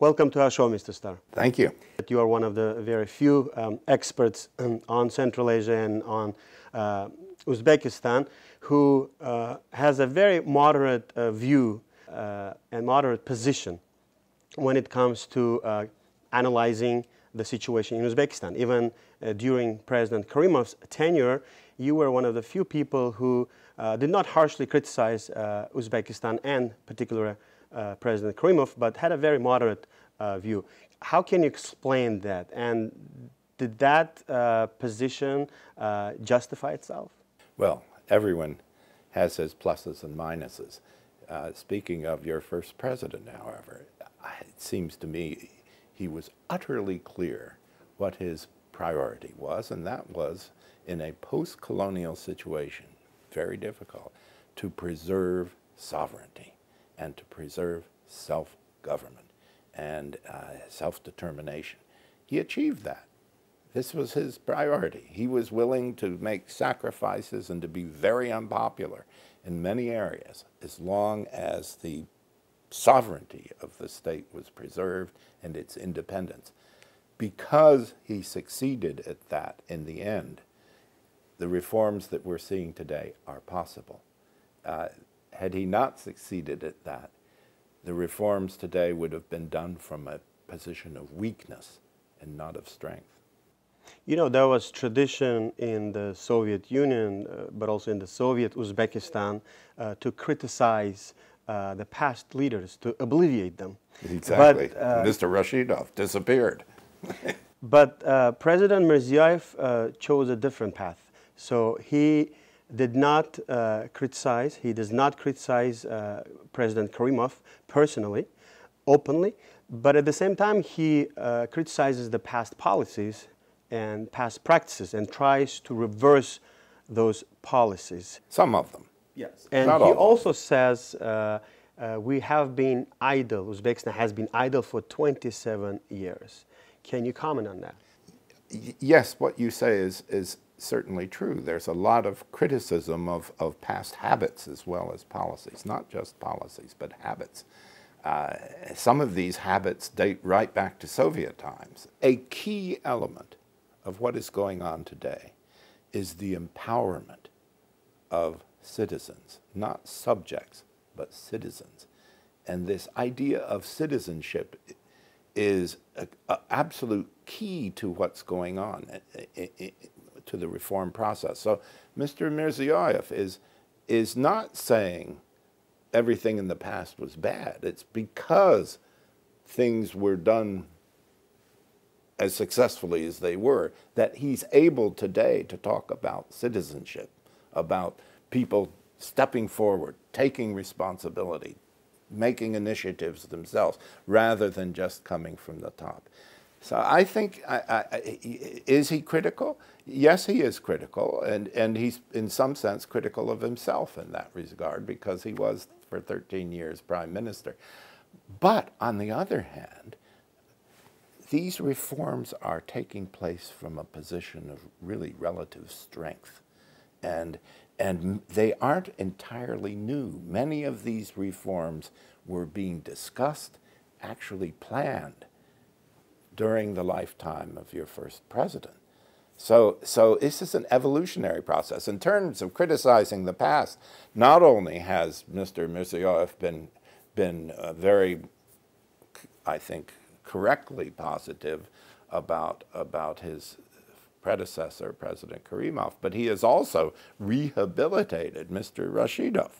Welcome to our show, Mr. Starr. Thank you. You are one of the very few experts on Central Asia and on Uzbekistan who has a very moderate view and moderate position when it comes to analyzing the situation in Uzbekistan. Even during President Karimov's tenure, you were one of the few people who did not harshly criticize Uzbekistan and particularly President Karimov, but had a very moderate view. How can you explain that? And did that position justify itself? Well, everyone has his pluses and minuses. Speaking of your first president, however, it seems to me he was utterly clear what his priority was, and that was, in a post-colonial situation, very difficult, to preserve sovereignty and to preserve self-government and self-determination. He achieved that. This was his priority. He was willing to make sacrifices and to be very unpopular in many areas as long as the sovereignty of the state was preserved and its independence. Because he succeeded at that in the end, the reforms that we're seeing today are possible. Had he not succeeded at that, the reforms today would have been done from a position of weakness and not of strength. You know, there was tradition in the Soviet Union, but also in the Soviet Uzbekistan, to criticize the past leaders, to obliviate them. Exactly. But, Mr. Rashidov disappeared. But President Mirziyoyev chose a different path. So he did not criticize, he does not criticize President Karimov personally, openly, but at the same time he criticizes the past policies and past practices and tries to reverse those policies. Some of them. Yes. And he also says we have been idle, Uzbekistan has been idle for 27 years. Can you comment on that? Yes, what you say is certainly true. There's a lot of criticism of past habits as well as policies, not just policies, but habits. Some of these habits date right back to Soviet times. A key element of what is going on today is the empowerment of citizens, not subjects, but citizens. And this idea of citizenship is an absolute key to what's going on, to the reform process. So Mr. Mirziyoyev is not saying everything in the past was bad. It's because things were done as successfully as they were that he's able today to talk about citizenship, about people stepping forward, taking responsibility, making initiatives themselves, rather than just coming from the top. So I think, is he critical? Yes, he is critical, and he's in some sense critical of himself in that regard, because he was for 13 years prime minister. But on the other hand, these reforms are taking place from a position of really relative strength, and they aren't entirely new. Many of these reforms were being discussed, actually planned, during the lifetime of your first president. So this is an evolutionary process. In terms of criticizing the past, not only has Mr. Mirziyoyev been very, I think, correctly positive about his predecessor, President Karimov, but he has also rehabilitated Mr. Rashidov,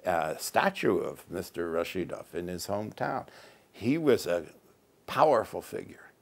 a statue of Mr. Rashidov in his hometown. He was a powerful figure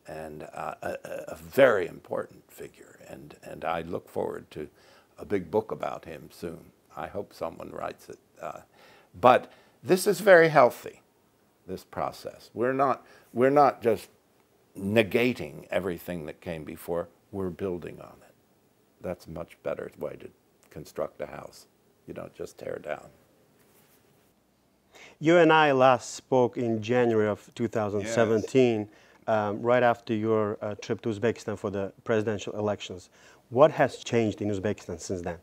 and a very important figure, and I look forward to a big book about him soon. I hope someone writes it. But this is very healthy, this process. We're not just negating everything that came before. We're building on it. That's a much better way to construct a house. You don't just tear down. You and I last spoke in January of 2017, yes. Right after your trip to Uzbekistan for the presidential elections. What has changed in Uzbekistan since then?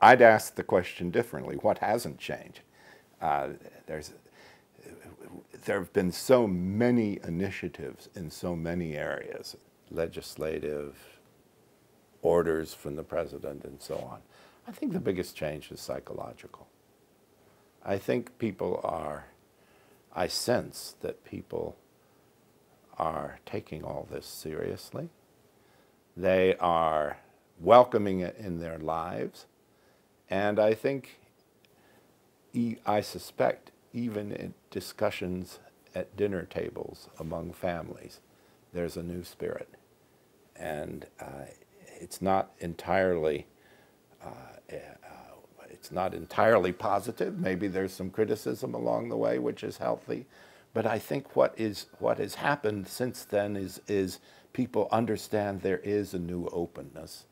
I'd ask the question differently. What hasn't changed? there have been so many initiatives in so many areas, legislative, orders from the president and so on. I think the biggest change is psychological. I think people are, I sense that people are taking all this seriously. They are welcoming it in their lives. And I think, I suspect, even in discussions at dinner tables among families, there's a new spirit. And it's not entirely positive. Maybe there's some criticism along the way, which is healthy. But I think what has happened since then is people understand there is a new openness,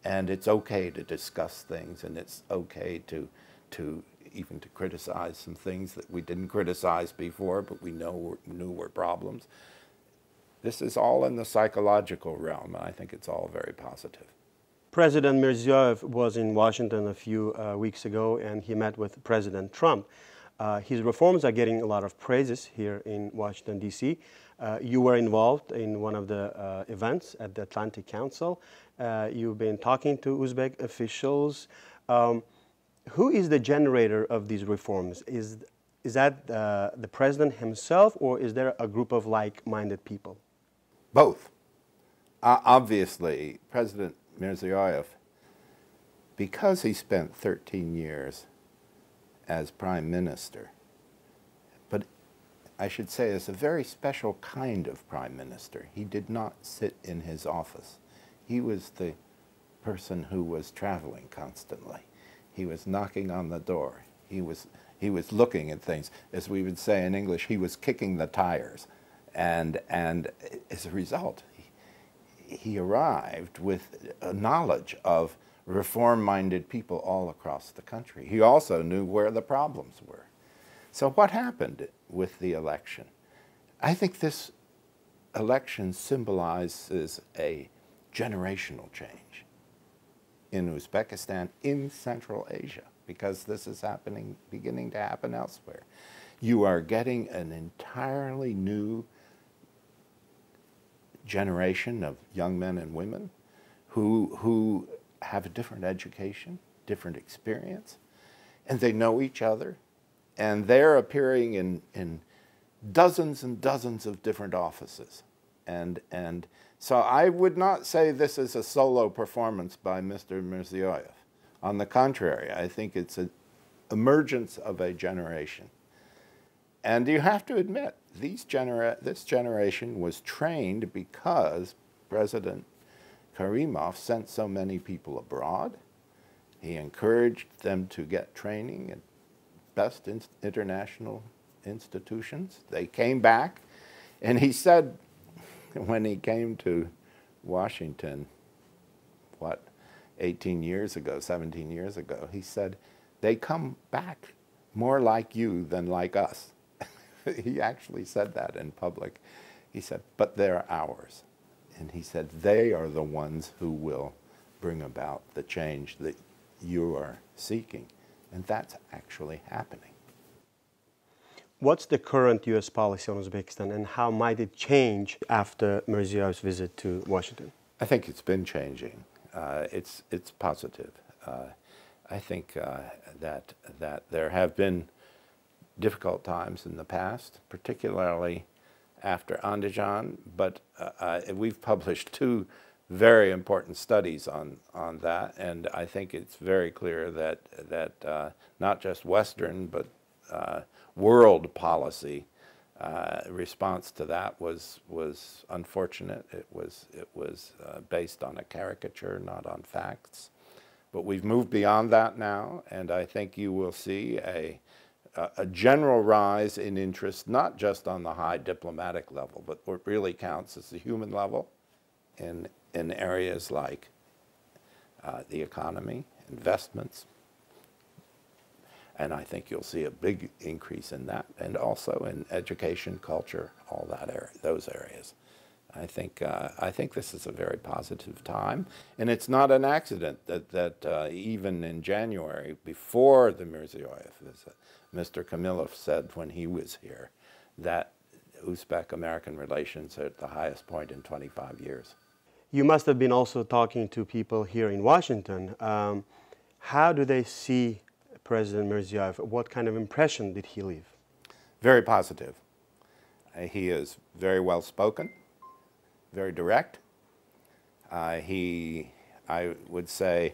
and it's okay to discuss things, and it's okay to even to criticize some things that we didn't criticize before, but we knew were problems. This is all in the psychological realm, and I think it's all very positive. President Mirziyoyev was in Washington a few weeks ago, and he met with President Trump. His reforms are getting a lot of praises here in Washington, D.C. You were involved in one of the events at the Atlantic Council. You've been talking to Uzbek officials. Who is the generator of these reforms? Is that the president himself, or is there a group of like-minded people? Both. Obviously, President Mirziyoyev, because he spent 13 years as prime minister, but I should say as a very special kind of prime minister. He did not sit in his office. He was the person who was traveling constantly. He was knocking on the door. He was looking at things. As we would say in English, he was kicking the tires. And as a result, he arrived with a knowledge of reform-minded people all across the country. He also knew where the problems were. So what happened with the election? I think this election symbolizes a generational change in Uzbekistan, in Central Asia, because this is beginning to happen elsewhere. You are getting an entirely new generation of young men and women who have a different education, different experience, and they know each other, and they're appearing in dozens and dozens of different offices. And so I would not say this is a solo performance by Mr. Mirziyoyev. On the contrary, I think it's an emergence of a generation. And you have to admit, this generation was trained because President Karimov sent so many people abroad. He encouraged them to get training at best international institutions. They came back, and he said, when he came to Washington, 18 years ago, 17 years ago, he said, they come back more like you than like us. He actually said that in public. He said, but they're ours. And he said, they are the ones who will bring about the change that you are seeking. And that's actually happening. What's the current U.S. policy on Uzbekistan, and how might it change after Mirziyoyev's visit to Washington? I think it's been changing. It's positive. I think that there have been difficult times in the past, particularly after Andijan, but we've published 2 very important studies on that, and I think it's very clear that not just Western but world policy response to that was unfortunate. It was based on a caricature, not on facts. But we've moved beyond that now, and I think you will see a general rise in interest, not just on the high diplomatic level, but what really counts is the human level in areas like the economy, investments. And I think you'll see a big increase in that, and also in education, culture, all those areas. I think this is a very positive time, and it's not an accident that even in January, before the Mirziyoyev visit, Mr. Kamilov said when he was here that Uzbek-American relations are at the highest point in 25 years. You must have been also talking to people here in Washington. How do they see President Mirziyoyev? What kind of impression did he leave? Very positive. He is very well spoken, very direct. I would say,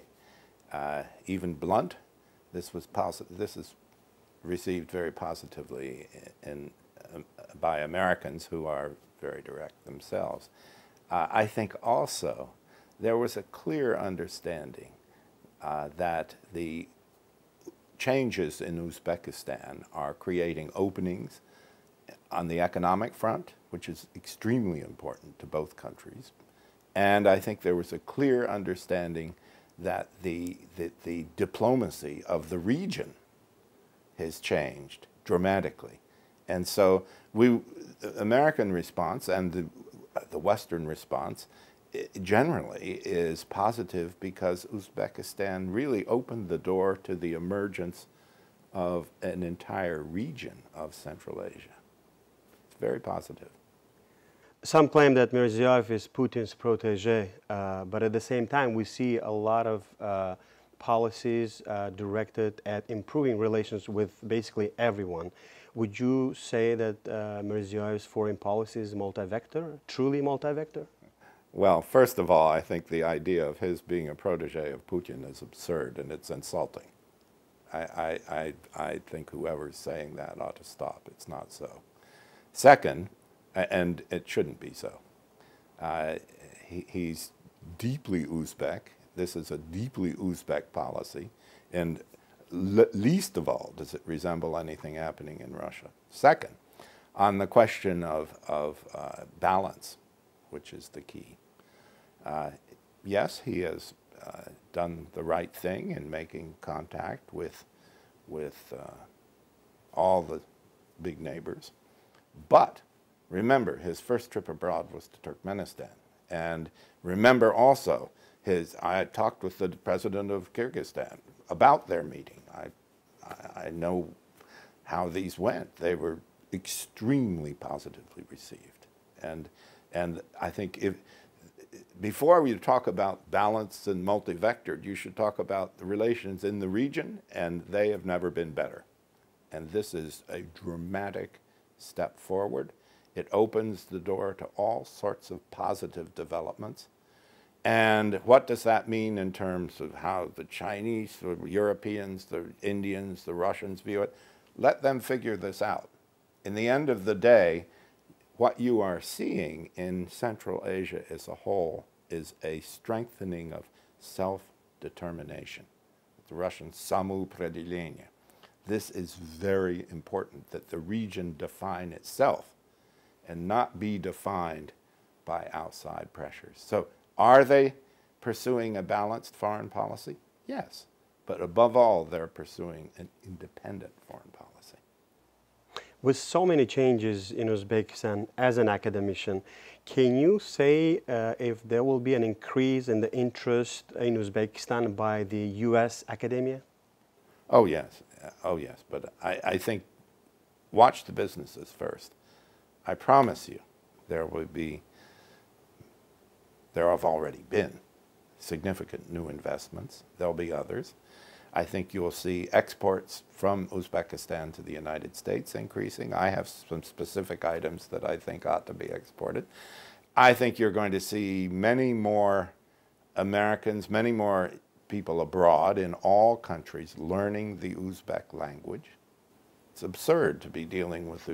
even blunt. This is received very positively by Americans who are very direct themselves. I think also there was a clear understanding that the changes in Uzbekistan are creating openings on the economic front, which is extremely important to both countries. And I think there was a clear understanding that the diplomacy of the region has changed dramatically. And so the American response and the Western response generally is positive because Uzbekistan really opened the door to the emergence of an entire region of Central Asia. It's very positive. Some claim that Mirziyoyev is Putin's protege, but at the same time we see a lot of policies directed at improving relations with basically everyone. Would you say that Mirziyoyev's foreign policy is multi-vector, truly multi-vector? Well, first of all, I think the idea of his being a protege of Putin is absurd and it's insulting. I think whoever's saying that ought to stop. It's not so. Second, and it shouldn't be so, he's deeply Uzbek. This is a deeply Uzbek policy, and least of all does it resemble anything happening in Russia. Second, on the question of balance, which is the key, yes, he has done the right thing in making contact with all the big neighbors, but remember, his first trip abroad was to Turkmenistan. And remember also, I talked with the president of Kyrgyzstan about their meeting. I know how these went. They were extremely positively received. And I think before we talk about balanced and multi-vectored, you should talk about the relations in the region, and they have never been better. And this is a dramatic step forward. It opens the door to all sorts of positive developments. And what does that mean in terms of how the Chinese, the Europeans, the Indians, the Russians view it? Let them figure this out. In the end of the day, what you are seeing in Central Asia as a whole is a strengthening of self-determination. The Russian samoopределение. This is very important, that the region define itself and not be defined by outside pressures. So are they pursuing a balanced foreign policy? Yes. But above all, they're pursuing an independent foreign policy. With so many changes in Uzbekistan, as an academician, can you say if there will be an increase in the interest in Uzbekistan by the U.S. academia? Oh, yes. Oh, yes. But I think watch the businesses first. I promise you there have already been significant new investments. There'll be others. I think you'll see exports from Uzbekistan to the United States increasing. I have some specific items that I think ought to be exported. I think you're going to see many more Americans, many more people abroad in all countries learning the Uzbek language. It's absurd to be dealing with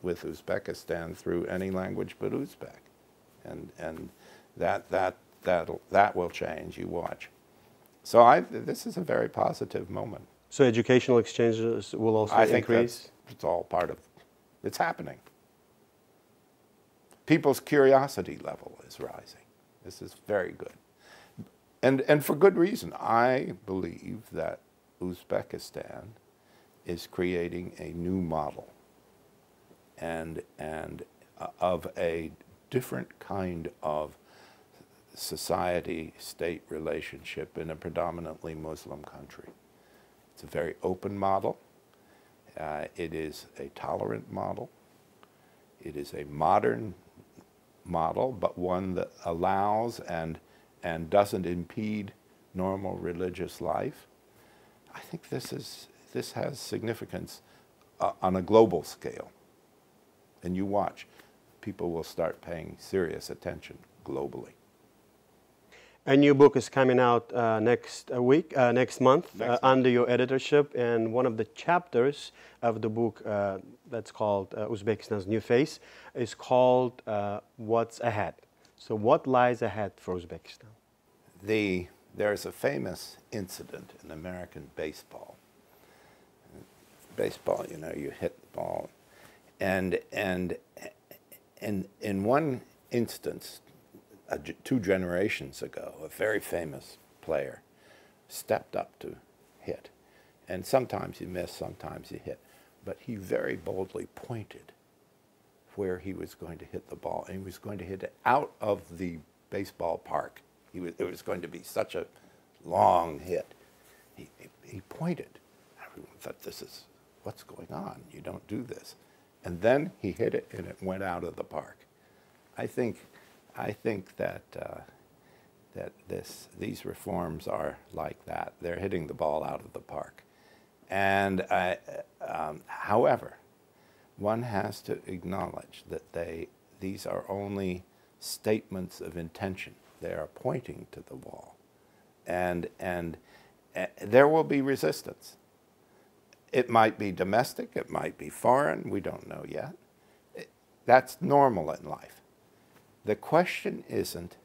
Uzbekistan through any language but Uzbek. And that will change, you watch. So this is a very positive moment. So educational exchanges will also increase? I think it's all part of, it's happening. People's curiosity level is rising. This is very good. And for good reason. I believe that Uzbekistan is creating a new model and of a different kind of society-state relationship in a predominantly Muslim country. It's a very open model. It is a tolerant model. It is a modern model, but one that allows and doesn't impede normal religious life. I think this has significance on a global scale. And you watch, people will start paying serious attention globally. A new book is coming out next month under your editorship, and one of the chapters of the book that's called Uzbekistan's New Face is called What's Ahead. So what lies ahead for Uzbekistan? There's a famous incident in American baseball. Baseball, you know, you hit the ball. And in one instance, 2 generations ago, a very famous player stepped up to hit. And sometimes he missed, sometimes he hit. But he very boldly pointed where he was going to hit the ball. And he was going to hit it out of the baseball park. It was going to be such a long hit. He pointed. Everyone thought, this is, what's going on? You don't do this. And then he hit it, and it went out of the park. I think that these reforms are like that. They're hitting the ball out of the park. And however, one has to acknowledge that these are only statements of intention. They are pointing to the wall, and there will be resistance. It might be domestic, it might be foreign, we don't know yet. That's normal in life. The question isn't,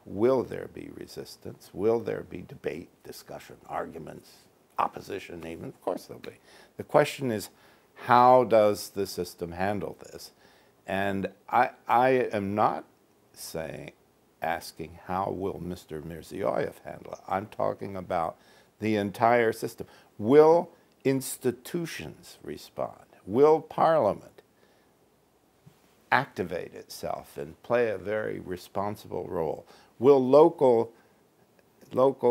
will there be resistance? Will there be debate, discussion, arguments, opposition even? Of course there'll be. The question is, how does the system handle this? And I am not asking how will Mr. Mirziyoyev handle it. I'm talking about the entire system. Will institutions respond? Will Parliament activate itself and play a very responsible role? Will local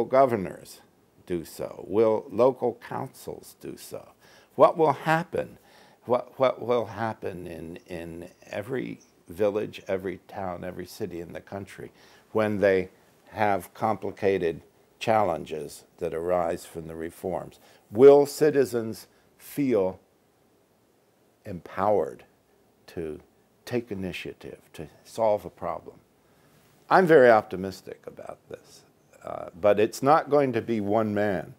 governors do so? Will local councils do so? What will happen? What will happen in every village, every town, every city in the country when they have complicated challenges that arise from the reforms? Will citizens feel empowered to take initiative, to solve a problem? I'm very optimistic about this, but it's not going to be one man's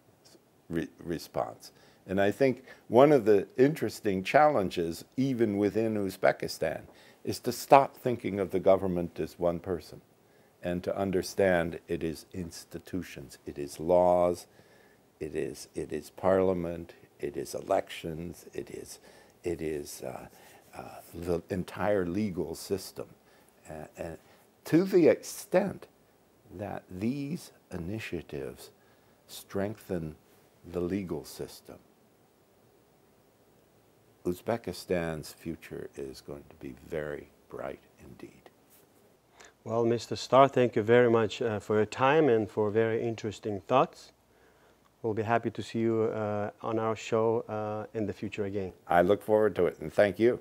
response. And I think one of the interesting challenges, even within Uzbekistan, is to stop thinking of the government as one person and to understand it is institutions, it is laws, it is parliament, it is elections, it is the entire legal system. And to the extent that these initiatives strengthen the legal system, Uzbekistan's future is going to be very bright indeed. Well, Mr. Starr, thank you very much for your time and for very interesting thoughts. We'll be happy to see you on our show in the future again. I look forward to it, and thank you.